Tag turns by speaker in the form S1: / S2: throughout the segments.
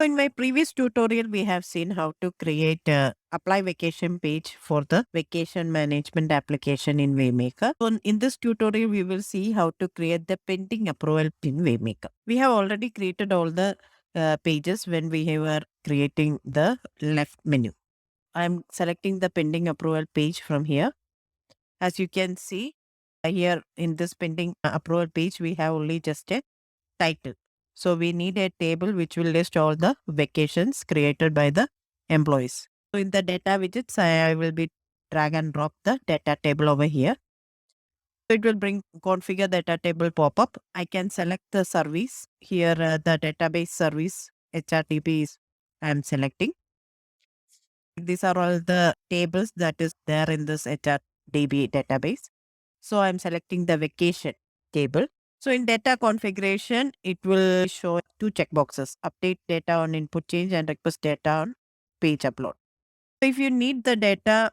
S1: In my previous tutorial, we have seen how to create a apply vacation page for the vacation management application in WaveMaker. So in this tutorial, we will see how to create the pending approval in WaveMaker. We have already created all the pages when we were creating the left menu. I'm selecting the pending approval page from here. As you can see here in this pending approval page, we have only just a title. So we need a table which will list all the vacations created by the employees. So in the data widgets, I will be drag and drop the data table over here. So it will bring configure data table pop up. I can select the service here, the database service HRTP is I am selecting. These are all the tables that is there in this HRDB database. So I'm selecting the vacation table. So in data configuration, it will show two checkboxes, update data on input change and request data on page upload. So if you need the data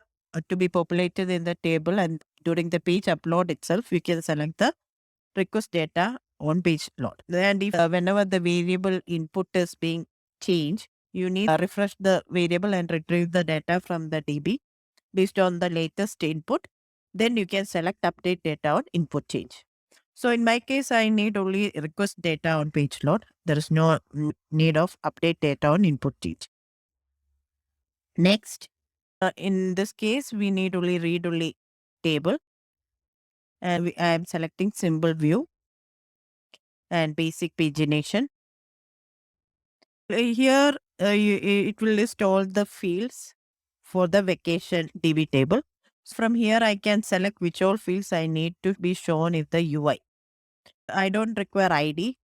S1: to be populated in the table and during the page upload itself, you can select the request data on page load. And if whenever the variable input is being changed, you need to refresh the variable and retrieve the data from the DB based on the latest input. Then you can select update data on input change. So in my case, I need only request data on page load. There is no need of update data on input change. Next, in this case, we need only read only table. And I am selecting symbol view and basic pagination. Here, it will list all the fields for the vacation DB table. So from here, I can select which all fields I need to be shown in the UI. I don't require ID.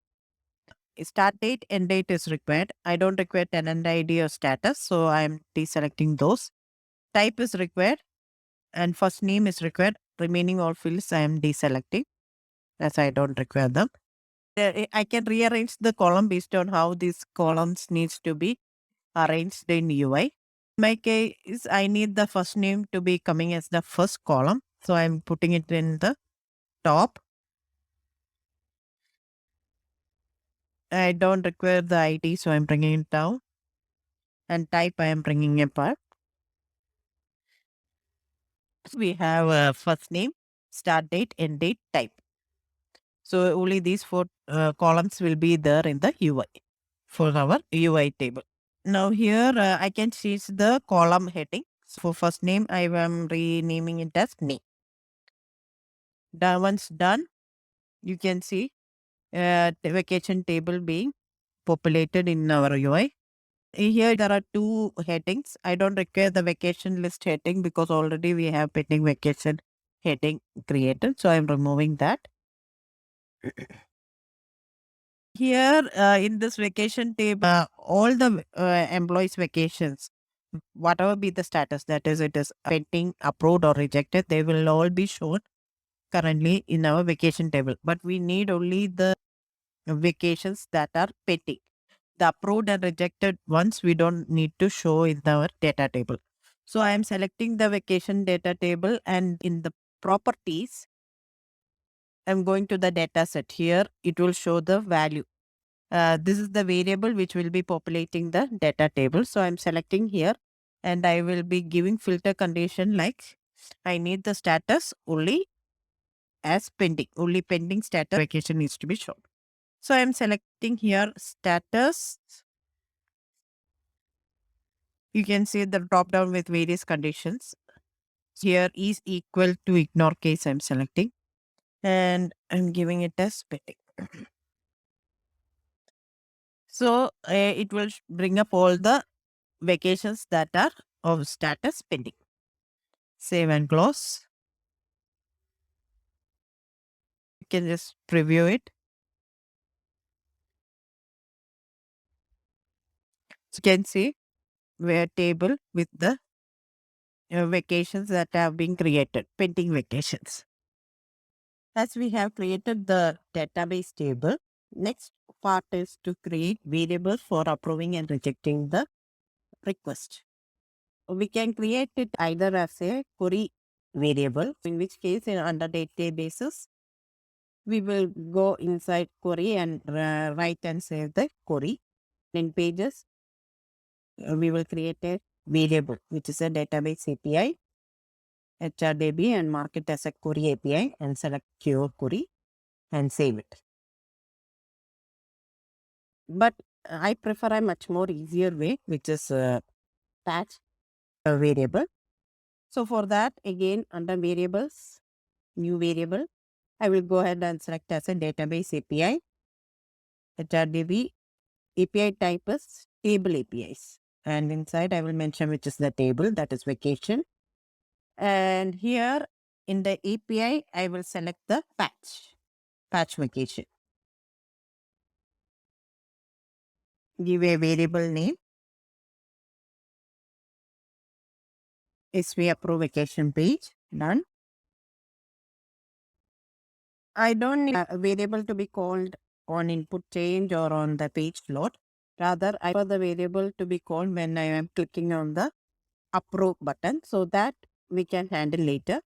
S1: Start date, end date is required. I don't require tenant ID or status, so I'm deselecting those. Type is required and first name is required. Remaining all fields I am deselecting as I don't require them. I can rearrange the column based on how these columns needs to be arranged in UI. In my case, I need the first name to be coming as the first column. So I'm putting it in the top. I don't require the ID, so I'm bringing it down. And type I am bringing it up. We have a first name, start date, end date, type. So only these four columns will be there in the UI for our UI table. Now here I can change the column heading. So for first name, I am renaming it as name. Once done, you can see the vacation table being populated in our UI. Here there are two headings. I don't require the vacation list heading because already we have pending vacation heading created. So I'm removing that. Here in this vacation table, all the employees' vacations, whatever be the status, that is, it is pending, approved, or rejected, they will all be shown currently in our vacation table. But we need only the vacations that are pending. The approved and rejected ones we don't need to show in our data table. So I am selecting the vacation data table and in the properties, I'm going to the data set. Here it will show the value. This is the variable which will be populating the data table. So I'm selecting here and I will be giving filter condition like I need the status only as pending. Only pending status vacation needs to be shown. So I'm selecting here status. You can see the drop down with various conditions. Here is equal to ignore case I'm selecting and I'm giving it as pending. So it will bring up all the vacations that are of status pending. Save and close. You can just preview it. So you can see where table with the vacations that have been created, pending vacations. As we have created the database table, next part is to create variables for approving and rejecting the request. We can create it either as a query variable, in which case under databases, we will go inside query and write and save the query. In pages, we will create a variable, which is a database API, HRDB, and mark it as a query API and select your query and save it. But I prefer a much more easier way, which is patch a variable. So for that, again, under variables, new variable, I will go ahead and select as a database API, HRDB, API type is table APIs. And inside I will mention which is the table, that is vacation. And here in the API, I will select the patch vacation. Give a variable name, SV approve vacation page, done. I don't need a variable to be called on input change or on the page float. Rather, I prefer the variable to be called when I am clicking on the approve button, so that we can handle later.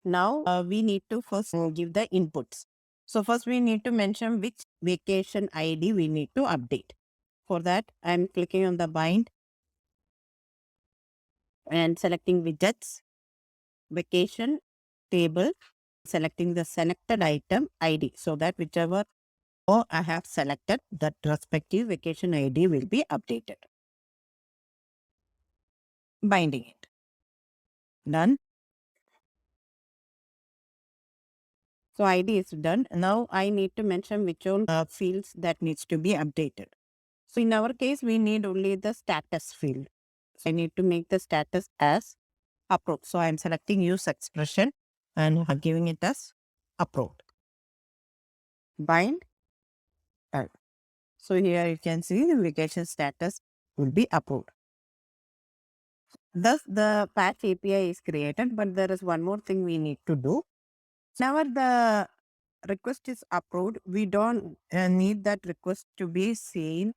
S1: Now we need to first give the inputs. So first we need to mention which vacation ID we need to update. For that, I am clicking on the bind and selecting widgets, vacation table, selecting the selected item ID, so that whichever or I have selected, that respective vacation ID will be updated. Binding it. Done. So ID is done. Now I need to mention which all fields that needs to be updated. So in our case, we need only the status field. So I need to make the status as approved. So I'm selecting use expression and giving it as approved. Bind. Done. So here you can see the vacation status will be approved. Thus the patch API is created, but there is one more thing we need to do. Whenever the request is approved, we don't need that request to be seen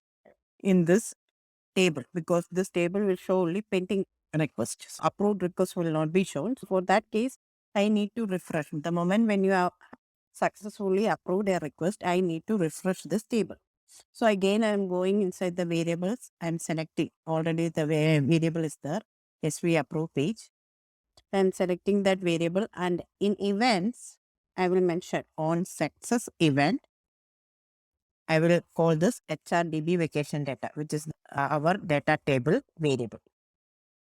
S1: in this table, because this table will show only pending requests. Approved requests will not be shown. So for that case, I need to refresh. The moment when you have successfully approved a request, I need to refresh this table. So again, I'm going inside the variables. I'm selecting already the variable is there. SV approve page. I'm selecting that variable, and in events, I will mention on success event, I will call this HRDB vacation data, which is our data table variable.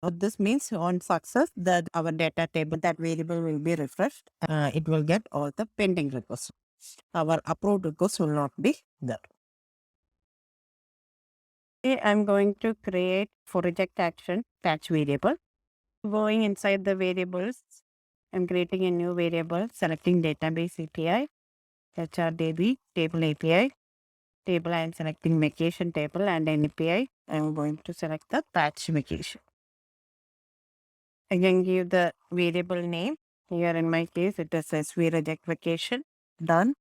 S1: This means on success that our data table, that variable will be refreshed. It will get all the pending requests. Our approved requests will not be there. Okay, I'm going to create for reject action patch variable. Going inside the variables, I'm creating a new variable, selecting database API, HRDB table API. Table, I am selecting vacation table, and an API, I am going to select the patch vacation. Again, give the variable name. Here in my case, it is SV reject vacation. Done.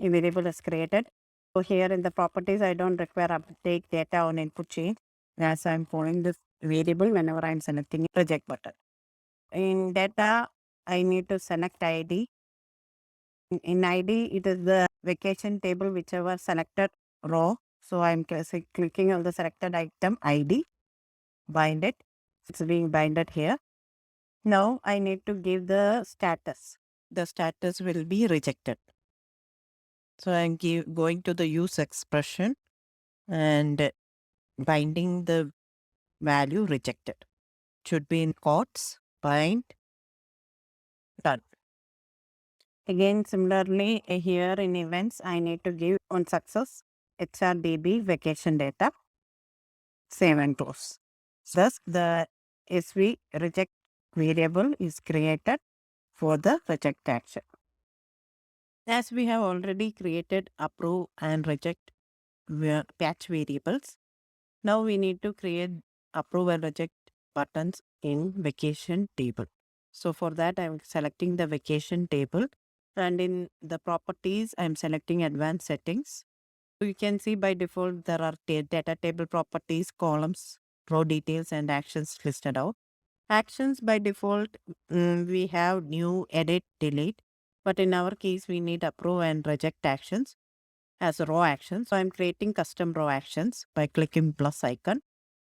S1: A variable is created. So here in the properties, I don't require update data on input change, as I'm calling this variable whenever I'm selecting reject button. In data, I need to select ID. In ID, it is the vacation table, whichever selected row. So I'm clicking on the selected item ID, bind it. It's being binded here. Now I need to give the status. The status will be rejected. So I'm going to the use expression and binding the value rejected. Should be in quotes, bind, done. Again, similarly, here in events, I need to give on success HRDB vacation data, save and close. Thus, the SV reject variable is created for the reject action. As we have already created approve and reject patch variables, now we need to create approve and reject buttons in vacation table. So for that, I'm selecting the vacation table, and in the properties, I'm selecting advanced settings. So you can see by default, there are data table properties, columns, row details, and actions listed out. Actions by default, we have new, edit, delete. But in our case, we need approve and reject actions as raw actions. So I'm creating custom raw actions by clicking plus icon.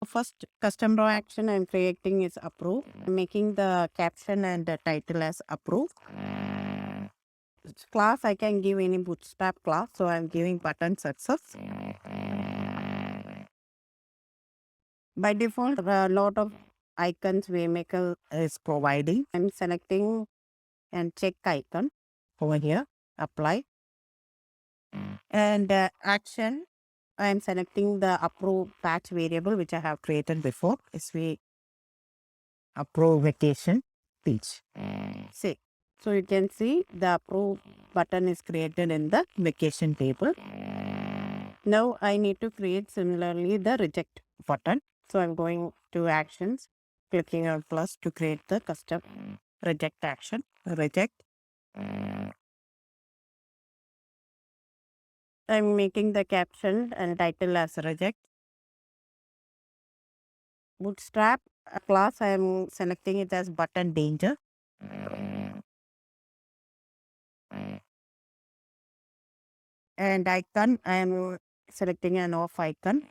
S1: First custom row action I'm creating is approve. I'm making the caption and the title as approve. Class I can give any bootstrap class, so I'm giving button success. By default, a lot of icons WaveMaker is providing. I'm selecting and check icon over here, apply, and action. I'm selecting the approve patch variable which I have created before. Is we approve vacation page. See, so you can see the approve button is created in the vacation table. Now I need to create similarly the reject button. So I'm going to actions, clicking on plus to create the custom reject action. Reject. I'm making the caption and title as reject. Bootstrap class I am selecting it as button danger. And icon I am selecting an off icon.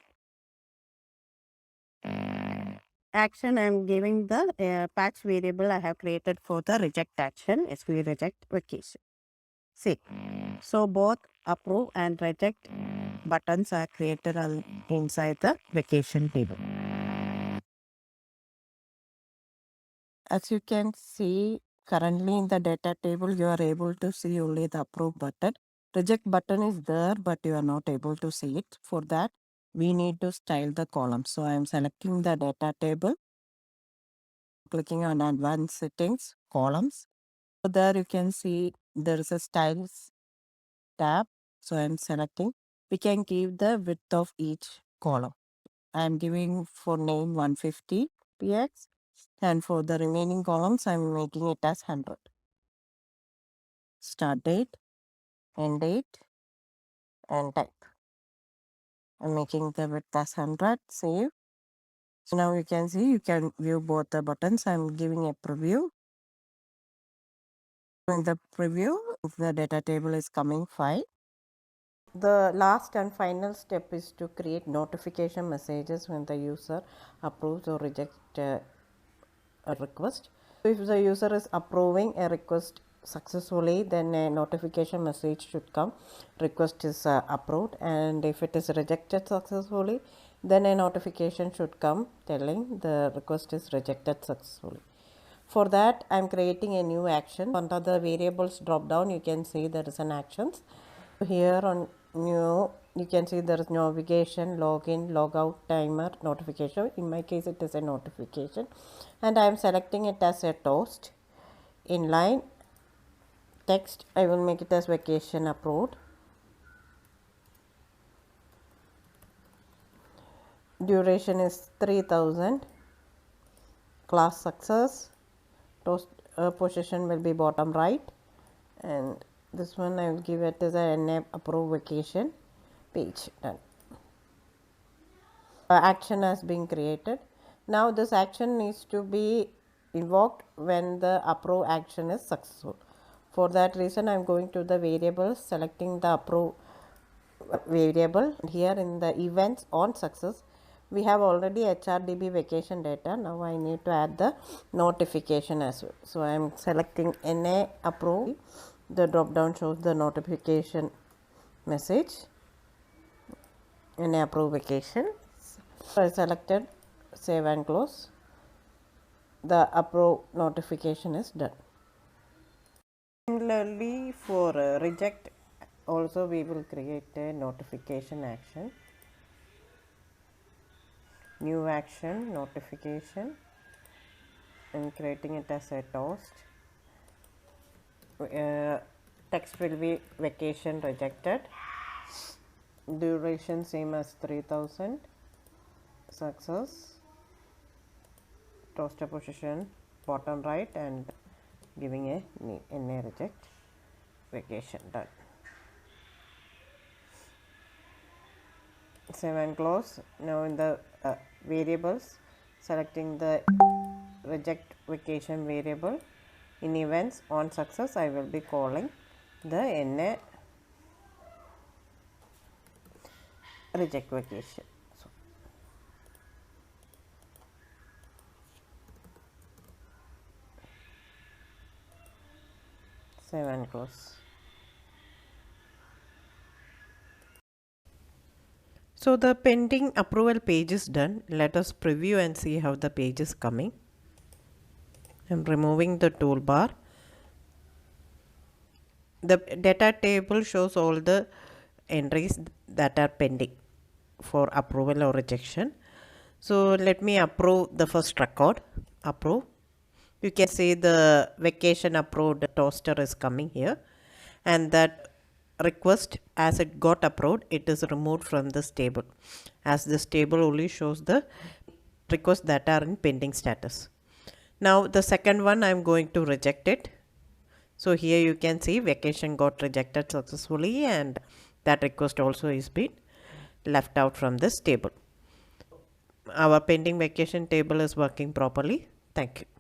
S1: Action I am giving the patch variable I have created for the reject action is we reject vacation. See, so both approve and reject buttons are created inside the vacation table. As you can see, currently in the data table, you are able to see only the approve button. Reject button is there, but you are not able to see it. For that, we need to style the column. So I am selecting the data table, clicking on advanced settings, columns. So there you can see there is a styles tab. So I am selecting. We can give the width of each column. I am giving for name 150 px, and for the remaining columns I am making it as 100. Start date, end date, and type. I'm making the width as 100. Save. So now you can see you can view both the buttons. I'm giving a preview. In the preview, the data table is coming fine. The last and final step is to create notification messages when the user approves or rejects a request. So if the user is approving a request successfully, then a notification message should come, request is approved, and if it is rejected successfully, then a notification should come telling the request is rejected successfully. For that, I am creating a new action. Under the variables drop down, you can see there is an actions. Here on new, you can see there is navigation, login, logout, timer, notification. In my case, it is a notification, and I am selecting it as a toast. Inline text, I will make it as vacation approved. Duration is 3000. Class success. Toast position will be bottom right, and this one I will give it as an approve vacation page. Done. Action has been created. Now this action needs to be invoked when the approve action is successful. For that reason, I am going to the variables, selecting the approve variable. Here in the events on success, we have already HRDB vacation data. Now I need to add the notification as well. So I am selecting NA approve. The drop down shows the notification message. NA approve vacation. So I selected save and close. The approve notification is done. Similarly, for reject also we will create a notification action. New action, notification. I'm creating it as a toast. Text will be vacation rejected. Duration same as 3000. Success. Toaster position bottom right and giving a NA reject vacation. Done. Save and close. Now in the variables, selecting the reject vacation variable. In events on success, I will be calling the NA reject vacation. So, Save and close. So the pending approval page is done. Let us preview and see how the page is coming. I'm removing the toolbar. The data table shows all the entries that are pending for approval or rejection. So let me approve the first record. Approve. You can see the vacation approved toaster is coming here, and that request, as it got approved, it is removed from this table, as this table only shows the requests that are in pending status. Now the second one, I'm going to reject it. So here you can see vacation got rejected successfully, and that request also is been left out from this table. Our pending vacation table is working properly. Thank you.